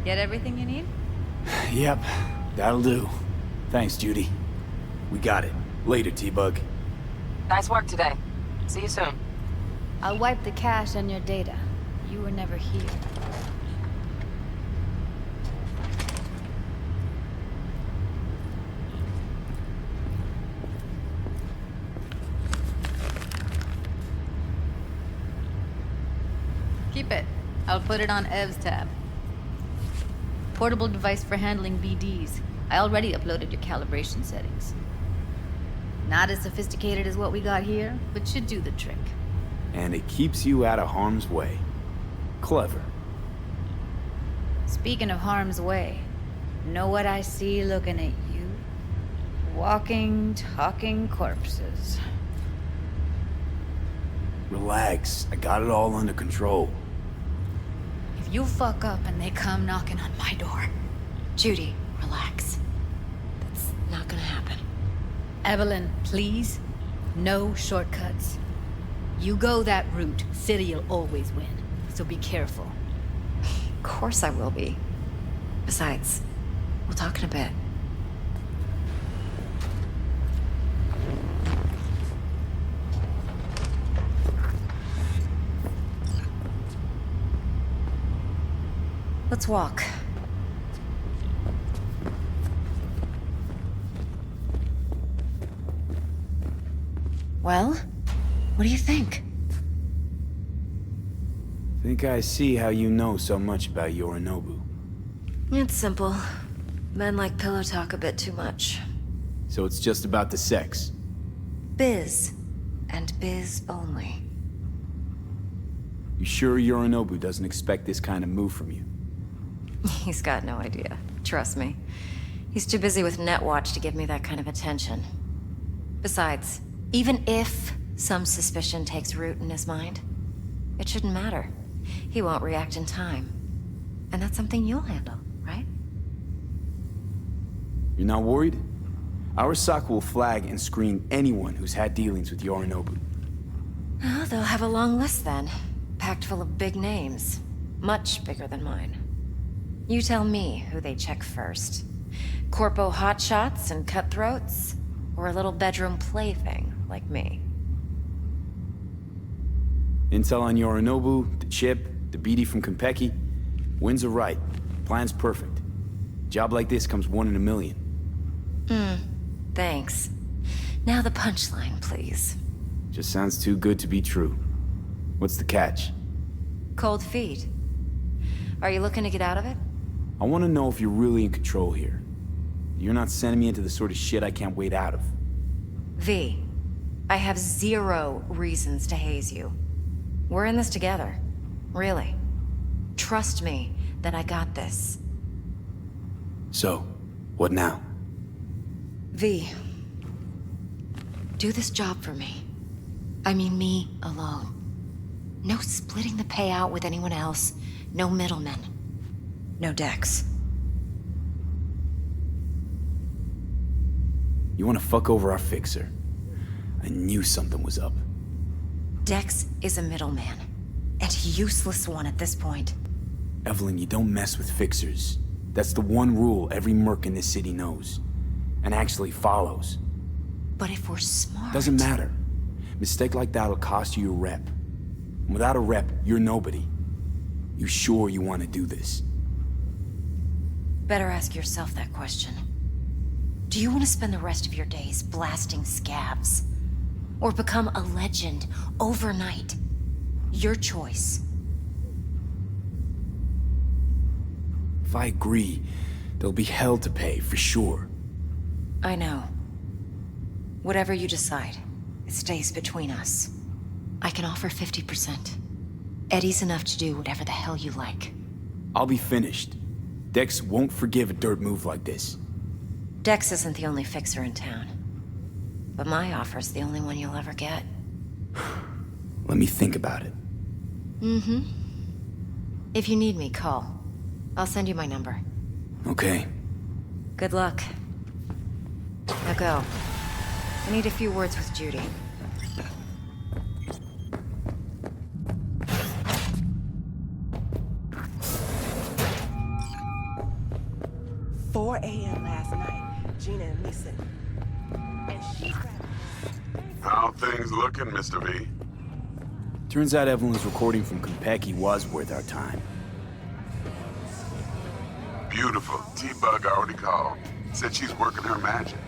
Get everything you need? Yep, that'll do. Thanks, Judy. We got it. Later, T-Bug. Nice work today. See you soon. I'll wipe the cache on your data. You were never here. Keep it. I'll put it on Ev's tab. Portable device for handling BDs. I already uploaded your calibration settings. Not as sophisticated as what we got here, but should do the trick. And it keeps you out of harm's way. Clever. Speaking of harm's way, know what I see looking at you? Walking, talking corpses. Relax. I got it all under control. If you fuck up and they come knocking on my door. Judy, relax. That's not gonna happen. Evelyn, please. No shortcuts. You go that route, City'll always win. So be careful. Of course I will be. Besides, we'll talk in a bit. Let's walk. Well, what do you think? Think I see how you know so much about Yorinobu. It's simple. Men like pillow talk a bit too much. So it's just about the sex. Biz. And biz only. You sure Yorinobu doesn't expect this kind of move from you? He's got no idea. Trust me. He's too busy with Netwatch to give me that kind of attention. Besides, even if some suspicion takes root in his mind, it shouldn't matter. He won't react in time. And that's something you'll handle, right? You're not worried? Arasaka will flag and screen anyone who's had dealings with Yorinobu. Oh, they'll have a long list then. Packed full of big names. Much bigger than mine. You tell me who they check first. Corpo hotshots and cutthroats? Or a little bedroom plaything like me? Intel on Yorinobu, the chip, the BD from Konpeki. Winds are right. Plan's perfect. Job like this comes 1 in a million. Thanks. Now the punchline, please. Just sounds too good to be true. What's the catch? Cold feet. Are you looking to get out of it? I want to know if you're really in control here. You're not sending me into the sort of shit I can't wait out of. V, I have 0 reasons to haze you. We're in this together. Really. Trust me that I got this. So, what now? V, do this job for me. I mean me alone. No splitting the payout with anyone else. No middlemen. No Dex. You want to fuck over our fixer? I knew something was up. Dex is a middleman. And a useless one at this point. Evelyn, you don't mess with fixers. That's the one rule every merc in this city knows. And actually follows. But if we're smart... Doesn't matter. Mistake like that'll cost you your rep. And without a rep, you're nobody. You sure you want to do this? Better ask yourself that question. Do you want to spend the rest of your days blasting scabs? Or become a legend overnight? Your choice. If I agree, there'll be hell to pay, for sure. I know. Whatever you decide, it stays between us. I can offer 50%. Eddie's enough to do whatever the hell you like. I'll be finished. Dex won't forgive a dirt move like this. Dex isn't the only fixer in town. But my offer's the only one you'll ever get. Let me think about it. Mm-hmm. If you need me, call. I'll send you my number. Okay. Good luck. Now go. I need a few words with Judy. 4 a.m. last night, Gina and me sitting. And she grabbed How things looking, Mr. V? Turns out Evelyn's recording from Konpeki was worth our time. Beautiful. T-Bug already called. Said she's working her magic.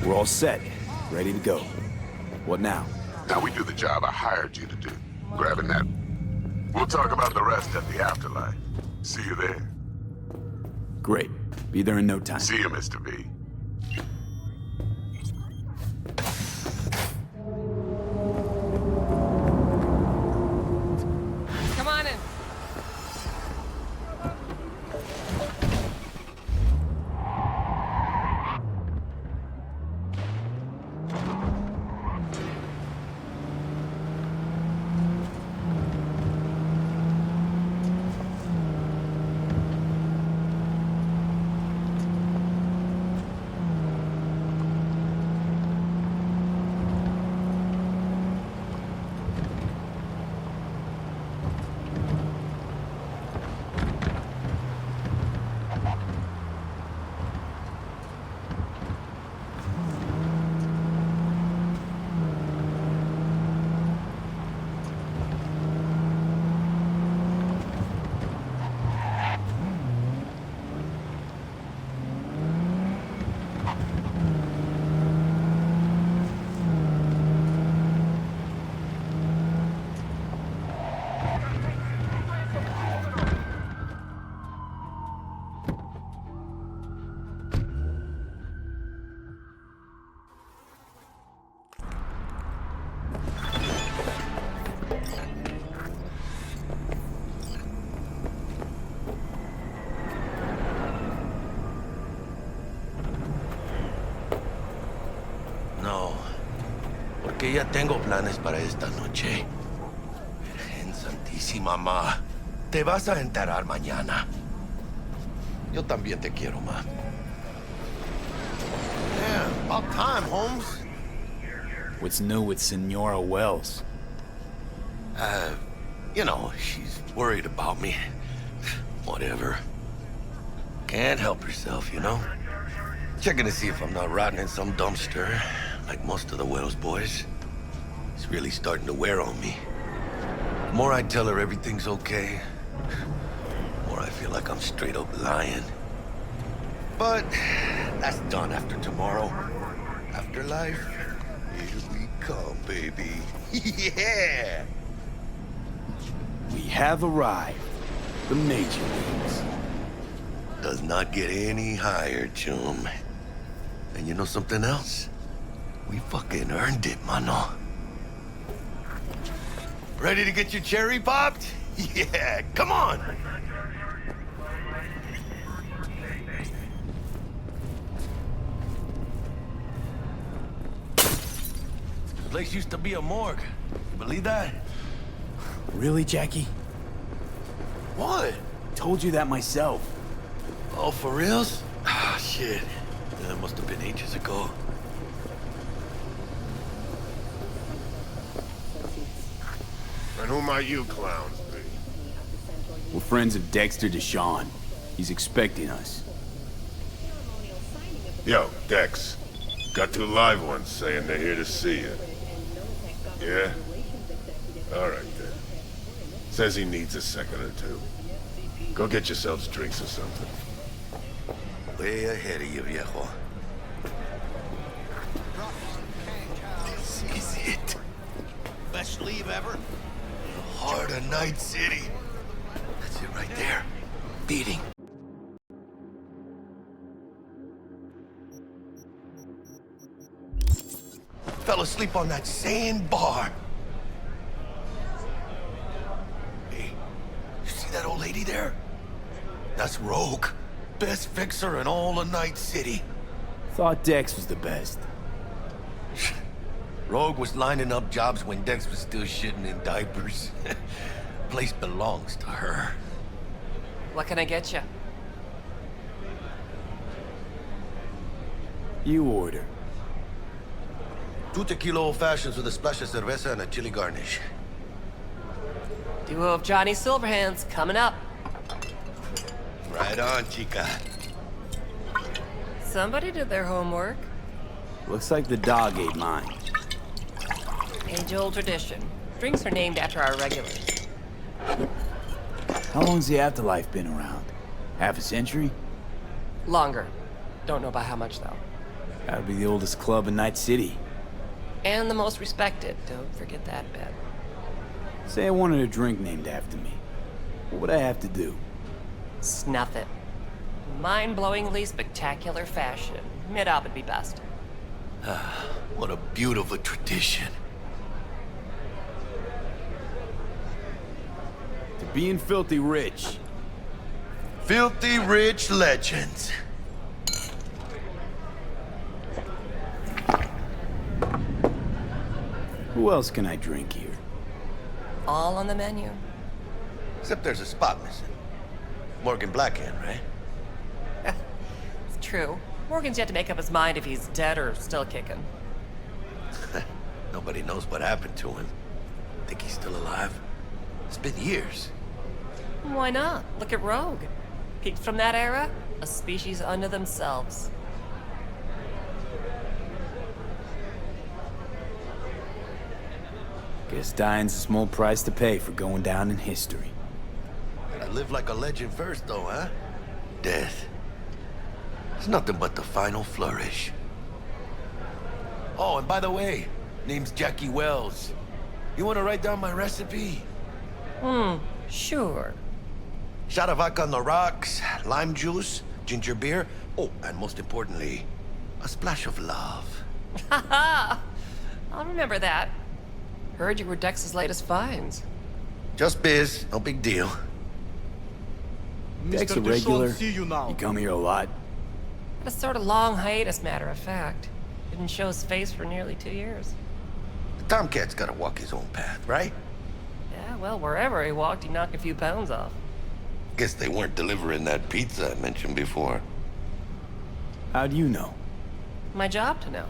We're all set, ready to go. What now? Now we do the job I hired you to do. Grabbing that. We'll talk about the rest at the afterlife. See you there. Great. Be there in no time. See you, Mr. V. Come on in. No, porque ya tengo planes para esta noche. Virgen Santísima, ma. Te vas a enterar mañana. Yo también te quiero, ma. Yeah, about time, Holmes. What's new with Senora Wells? You know, she's worried about me. Whatever. Can't help herself, you know? Checking to see if I'm not rotting in some dumpster, like most of the Wells boys. It's really starting to wear on me. The more I tell her everything's okay, the more I feel like I'm straight up lying. But that's done after tomorrow. Afterlife, here we come, baby. Yeah! We have arrived. The Major Leagues. Does not get any higher, chum. And you know something else? We fucking earned it, mano. Ready to get your cherry popped? Yeah, come on! This place used to be a morgue. You believe that? Really, Jackie? What? Told you that myself. Oh, for reals? Ah, shit. That must have been ages ago. And who might you clowns be? We're friends of Dexter Deshawn. He's expecting us. Yo, Dex. Got two live ones saying they're here to see you. Yeah? Alright then. Says he needs a second or two. Go get yourselves drinks or something. Way ahead of you, viejo. This is it. Best leave ever. Heart of Night City. That's it right there. Beating. Fell asleep on that same bar. Hey, you see that old lady there? That's Rogue. Best fixer in all of Night City. Thought Dex was the best. Rogue was lining up jobs when Dex was still shitting in diapers. Place belongs to her. What can I get you? You order. 2 tequila old fashions with a splash of cerveza and a chili garnish. Duo of Johnny Silverhands coming up. Right on, chica. Somebody did their homework. Looks like the dog ate mine. Age-old tradition. Drinks are named after our regulars. How long's the afterlife been around? Half a century? Longer. Don't know by how much, though. Gotta be the oldest club in Night City. And the most respected. Don't forget that bit. Say I wanted a drink named after me. What would I have to do? Snuff it. Mind-blowingly spectacular fashion. Mid-op would be best. What a beautiful tradition. To being filthy rich. Filthy rich legends. Who else can I drink here? All on the menu. Except there's a spot missing. Morgan Blackhand, right? It's true. Morgan's yet to make up his mind if he's dead or still kicking. Nobody knows what happened to him. Think he's still alive? It's been years. Why not? Look at Rogue. Peaked from that era, a species unto themselves. Guess dying's a small price to pay for going down in history. Gotta live like a legend first, though, huh? Death. It's nothing but the final flourish. Oh, and by the way, name's Jackie Wells. You wanna write down my recipe? Sure. Shot of vodka on the rocks, lime juice, ginger beer. Oh, and most importantly, a splash of love. Haha! I'll remember that. Heard you were Dex's latest finds. Just biz, no big deal. Dex a regular. You come here a lot. Had a sort of long hiatus, matter of fact. Didn't show his face for nearly 2 years. The Tomcat's gotta walk his own path, right? Yeah, well, wherever he walked, he knocked a few pounds off. Guess they weren't delivering that pizza I mentioned before. How do you know? My job to know.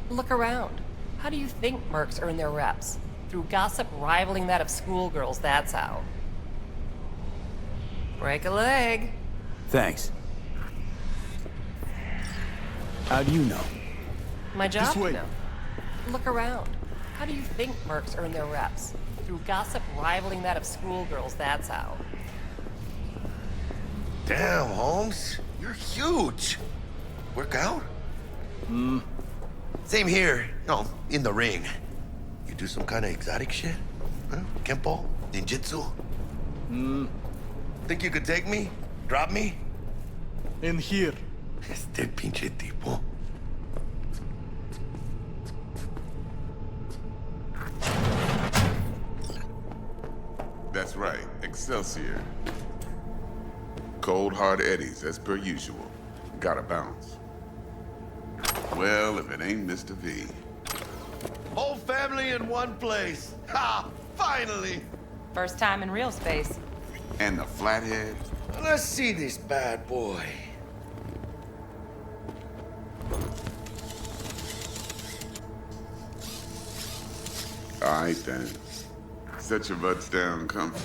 Look around. How do you think mercs earn their reps? Through gossip rivaling that of schoolgirls, that's how. Break a leg. Thanks. How do you know? My job to know. Look around. How do you think mercs earn their reps? Through gossip rivaling that of schoolgirls, that's how. Damn, Holmes. You're huge. Work out? Same here. No, in the ring. You do some kind of exotic shit? Huh? Kempo? Ninjutsu? Think you could take me? Drop me? In here. Este pinche tipo. That's right, Excelsior. Cold hard eddies, as per usual. Gotta bounce. Well, if it ain't Mr. V. Whole family in one place. Ha! Finally! First time in real space. And the flathead. Let's see this bad boy. All right, then. Set your butts down, comfy.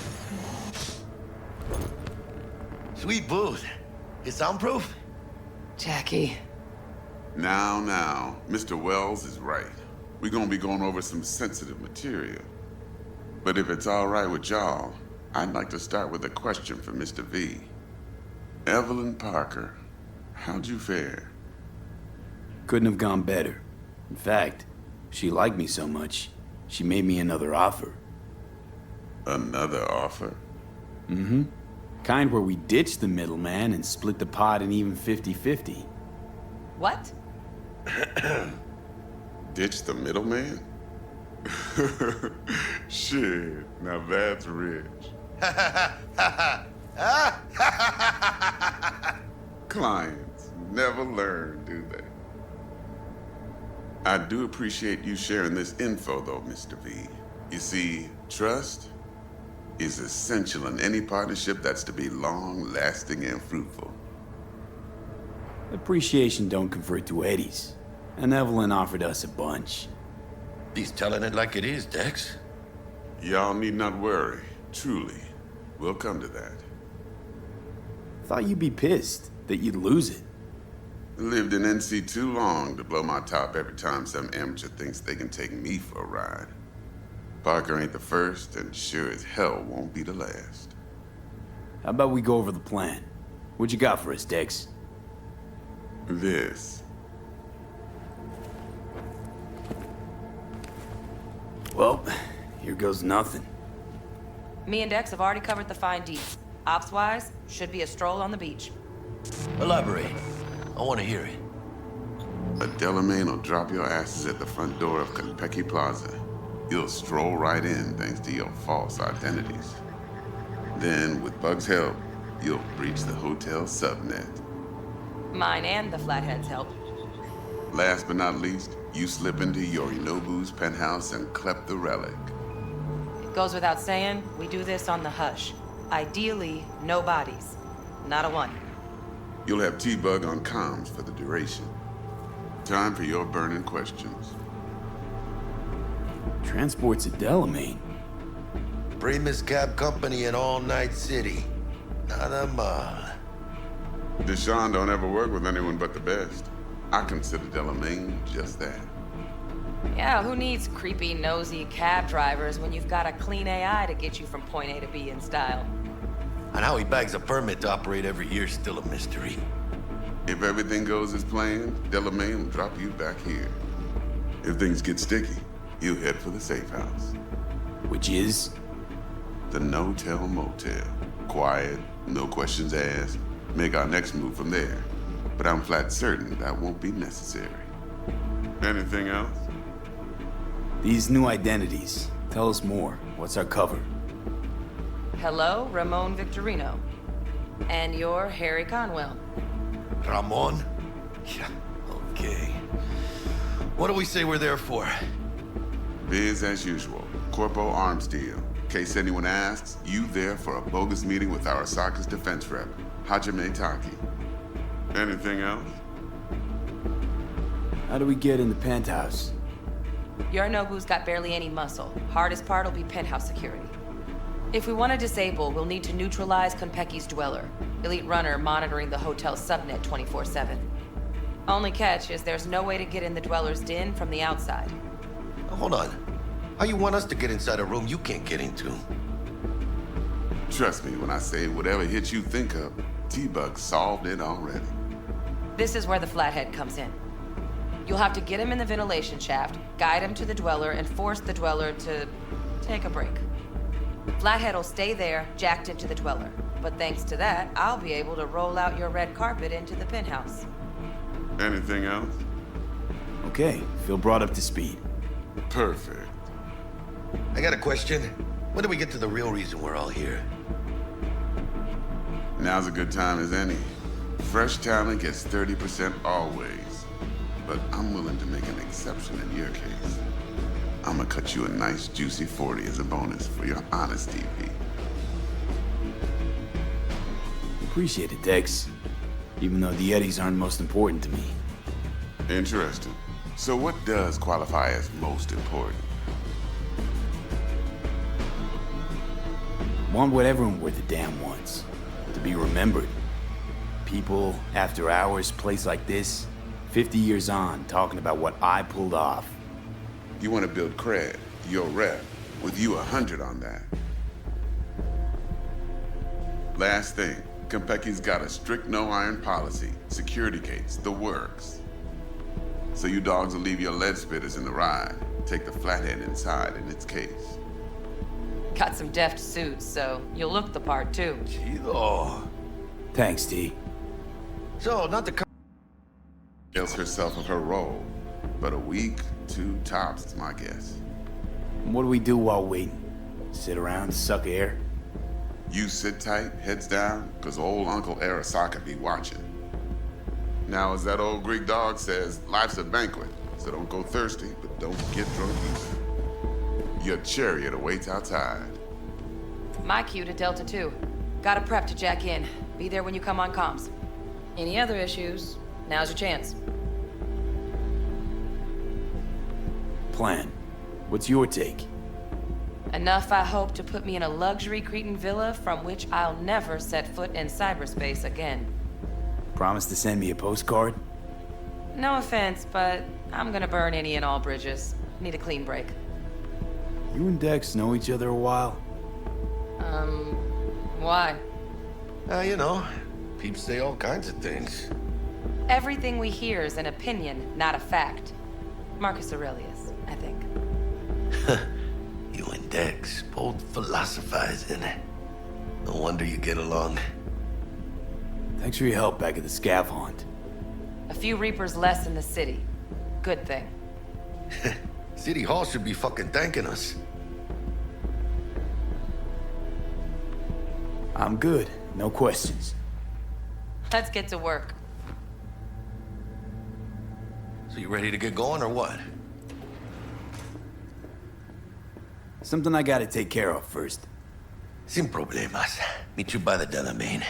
Sweet booth. It's soundproof? Jackie. Now, Mr. Wells is right. We're gonna be going over some sensitive material. But if it's all right with y'all, I'd like to start with a question for Mr. V. Evelyn Parker, how'd you fare? Couldn't have gone better. In fact, she liked me so much, she made me another offer. Another offer? Mm-hmm. Kind where we ditch the middleman and split the pot in even 50-50. What? Ditch the middleman? Shit, now that's rich. Clients never learn, do they? I do appreciate you sharing this info, though, Mr. V. You see, trust is essential in any partnership that's to be long-lasting and fruitful. Appreciation don't convert to eddies, and Evelyn offered us a bunch. He's telling it like it is, Dex. Y'all need not worry. Truly, we'll come to that. thought you'd be pissed that you'd lose it. Lived in NC too long to blow my top every time some amateur thinks they can take me for a ride. Parker ain't the first, and sure as hell won't be the last. How about we go over the plan? What you got for us, Dex? This. Well, here goes nothing. Me and Dex have already covered the fine details. Ops-wise, should be a stroll on the beach. Elaborate. I want to hear it. A Delamain will drop your asses at the front door of Konpeki Plaza. You'll stroll right in thanks to your false identities. Then, with Bug's help, you'll breach the hotel subnet. Mine and the Flathead's help. Last but not least, you slip into Yorinobu's penthouse and clep the relic. It goes without saying, we do this on the hush. Ideally, no bodies. Not a one. You'll have T-Bug on comms for the duration. Time for your burning questions. Transport's a Delamain. Primus Cab Company in All Night City. Nada mal. Deshaun don't ever work with anyone but the best. I consider Delamain just that. Yeah, who needs creepy, nosy cab drivers when you've got a clean AI to get you from point A to B in style? And how he bags a permit to operate every year is still a mystery. If everything goes as planned, Delamain will drop you back here. If things get sticky, you head for the safe house. Which is? The no-tell motel. Quiet, no questions asked. Make our next move from there. But I'm flat certain that won't be necessary. Anything else? These new identities. Tell us more. What's our cover? Hello, Ramon Victorino. And you're Harry Conwell. Ramon? Yeah, okay. What do we say we're there for? Biz as usual. Corpo arms deal. In case anyone asks, you there for a bogus meeting with Arasaka's defense rep, Hajime Taki. Anything else? How do we get in the penthouse? Yorinobu's got barely any muscle. Hardest part will be penthouse security. If we want to disable, we'll need to neutralize Konpeki's dweller. Elite runner monitoring the hotel subnet 24/7. Only catch is there's no way to get in the dweller's den from the outside. Hold on. How you want us to get inside a room you can't get into? Trust me when I say whatever hit you think of, T-Bug solved it already. This is where the Flathead comes in. You'll have to get him in the ventilation shaft, guide him to the dweller, and force the dweller to take a break. Flathead will stay there, jacked into the dweller. But thanks to that, I'll be able to roll out your red carpet into the penthouse. Anything else? Okay, feel brought up to speed. Perfect. I got a question. When do we get to the real reason we're all here? Now's a good time as any. Fresh talent gets 30% always. But I'm willing to make an exception in your case. I'm gonna cut you a nice juicy 40 as a bonus for your honesty, Pete. Appreciate it, Dex. Even though the Eddies aren't most important to me. Interesting. So what does qualify as most important? Want what everyone worth a damn wants. To be remembered. People, after hours, place like this, 50 years on, talking about what I pulled off. You want to build cred, your rep, with you 100 on that. Last thing, Konpeki's got a strict no-iron policy, security gates, the works. So you dogs will leave your lead spitters in the ride, take the Flathead inside in its case. Got some deft suits, so you'll look the part too. Chido. Thanks, T. So, not the Kills herself of her role, but a week, 2 tops is my guess. What do we do while waiting? Sit around, suck air? You sit tight, heads down, cause old Uncle Arasaka be watching. Now, as that old Greek dog says, life's a banquet, so don't go thirsty, but don't get drunk either. Your chariot awaits outside. My cue to Delta 2. Gotta prep to jack in. Be there when you come on comms. Any other issues, now's your chance. Plan. What's your take? Enough, I hope, to put me in a luxury Cretan villa from which I'll never set foot in cyberspace again. Promise to send me a postcard? No offense, but I'm gonna burn any and all bridges. Need a clean break. You and Dex know each other a while? Why? You know, peeps say all kinds of things. Everything we hear is an opinion, not a fact. Marcus Aurelius, I think. You and Dex, both philosophizing. No wonder you get along. Thanks for your help back at the scav hunt. A few Reapers less in the city. Good thing. City Hall should be fucking thanking us. I'm good. No questions. Let's get to work. So you ready to get going or what? Something I gotta take care of first. Sin problemas. Meet you by the Delamain.